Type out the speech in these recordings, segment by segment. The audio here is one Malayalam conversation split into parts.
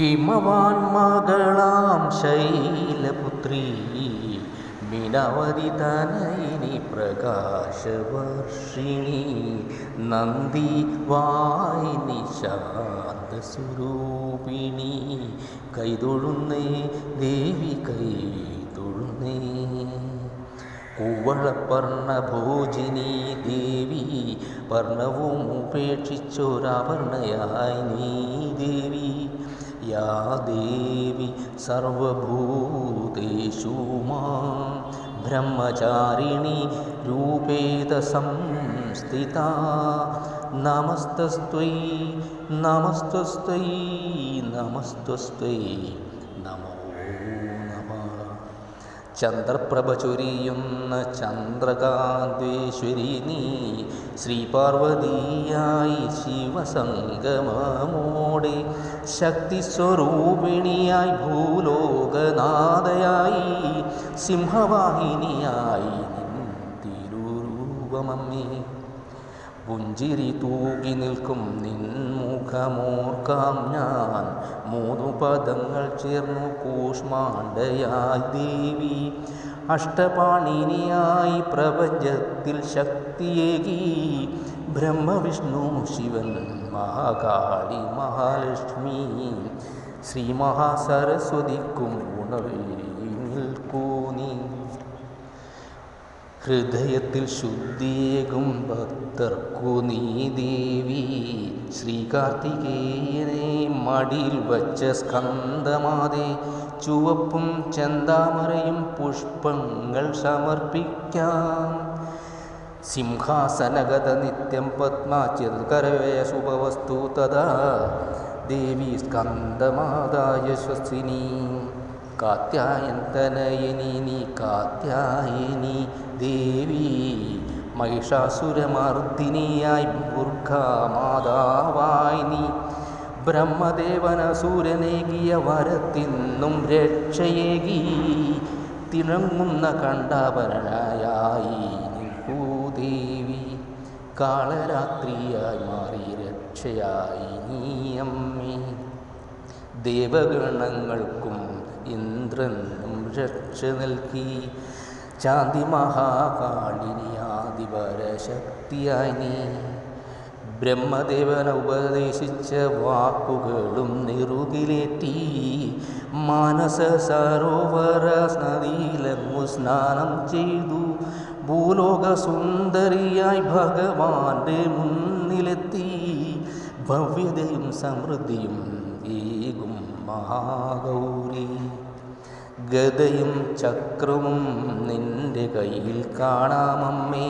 ഹിമവാൻ മകളാം ശൈലപുത്രി മിനവതി തനയിനി പ്രകാശവർഷിണി നന്ദി വായിനി ശാന്തസ്വരൂപിണി കൈതൊഴുന്നേ ദേവി കൈതൊഴുന്നേ കുവളപ്പർണ ഭോജിനി ദേവി പർണവും ഉപേക്ഷിച്ചൊരാഭരണയായി നീ ദേവി യാ ദേവി സർവഭൂതേഷു മാം ബ്രഹ്മചാരിണി രൂപേത സംസ്ഥിതാ നമസ്തസ്ത്വൈ നമസ്തസ്ത്വൈ നമസ്തസ്ത്വൈ നമോ നമഃ. ചന്ദ്രപ്രഭ ചൊരിയുന്ന ചന്ദ്രകാന്തേശ്വരി നീ ശ്രീപാർവതിയായി ശിവസംഗമമോടെ ശക്തിസ്വരൂപിണിയായി ഭൂലോകനാഥയായി സിംഹവാഹിനിയായി നിൻ തിരുരൂപമമ്മേ. പുഞ്ചിരി തൂകി നിൽക്കും നിൻമുഖമോർക്കാം ഞാൻ മൂന്നു പദങ്ങൾ ചേർന്നു കൂഷ്മാണ്ഡയായി ദേവി അഷ്ടപാണിനിയായി പ്രപഞ്ചത്തിൽ ശക്തിയേകി ബ്രഹ്മവിഷ്ണു ശിവൻ മഹാകാളി മഹാലക്ഷ്മി ശ്രീ മഹാസരസ്വതിക്കും ഉണർവേ നിൽക്കൂ നീ. ഹൃദയത്തിൽ ശുദ്ധിയേകും ഭക്തർക്കു നീ ദേവി ശ്രീകാർത്തികേയനെ മടിയിൽ വച്ച സ്കന്ദമാതെ ചുവപ്പും ചെന്താമരയും പുഷ്പങ്ങൾ സമർപ്പിക്കാം. സിംഹാസനഗത നിത്യം പത്മാചിർകരവയ ശുഭവസ്തു തഥാ ദേവി സ്കന്ദമാതാ യശസ്വിനി കാത്യായന്തനയനി നീ കാത്യായനി ദേവി മഹിഷാസുരമർദ്ദിനിയായി ദുർഗാമാതാവായി നീ ബ്രഹ്മദേവനസൂരനേകിയ വരത്തിന്നും രക്ഷയേകി തിളങ്ങുന്ന കണ്ടാഭരണയായി നിൽക്കൂ ദേവി കാളരാത്രിയായി മാറി രക്ഷയായി നീ അമ്മേ. ദേവഗണങ്ങൾക്കും ഇന്ദ്രനും രക്ഷ നൽകി ചാന്തി മഹാകാളിനിയാദിപരശക്തിയായി നീ ബ്രഹ്മദേവന ഉപദേശിച്ച വാക്കുകളും നെറുകിലേറ്റി മാനസ സരോവര നദിയിലങ്ങു സ്നാനം ചെയ്തു ഭൂലോക സുന്ദരിയായി ഭഗവാന്റെ മുന്നിലെത്തി ഭവ്യതയും സമൃദ്ധിയും ഏകും മഹാഗൗരി. ഗദയും ചക്രവും നിന്റെ കയ്യിൽ കാണാമമ്മേ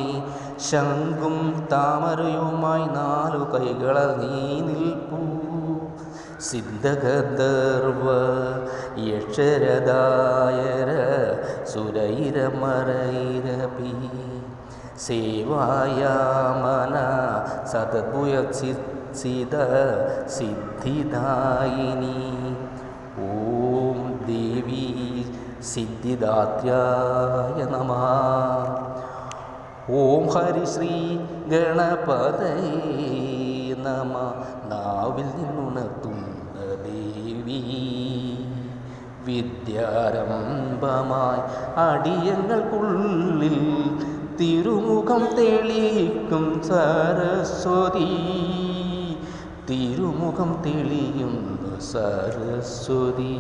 ശംഖും താമരയുമായി നാലു കൈകള നീ നിൽപ്പൂ. സിദ്ധഗന്ധർവ യക്ഷരദായര സുരൈരമരൈരപി സേവായാമന സദ്ഭുയസിദ്ധ സിദ്ധിദായിനി. ഓം ദേവി സിദ്ധിദാത്യായ നമഃ. ഓം ഹരിശ്രീ ഗണപതയേ നമഃ. നാവിൽ നിന്നുണർത്തുന്ന ദേവി വിദ്യാരംഭമായി അടിയങ്ങൾക്കുള്ളിൽ തിരുമുഖം തെളിയിക്കും സരസ്വതി തിരുമുഖം തെളിയുന്ന സരസ്വതി.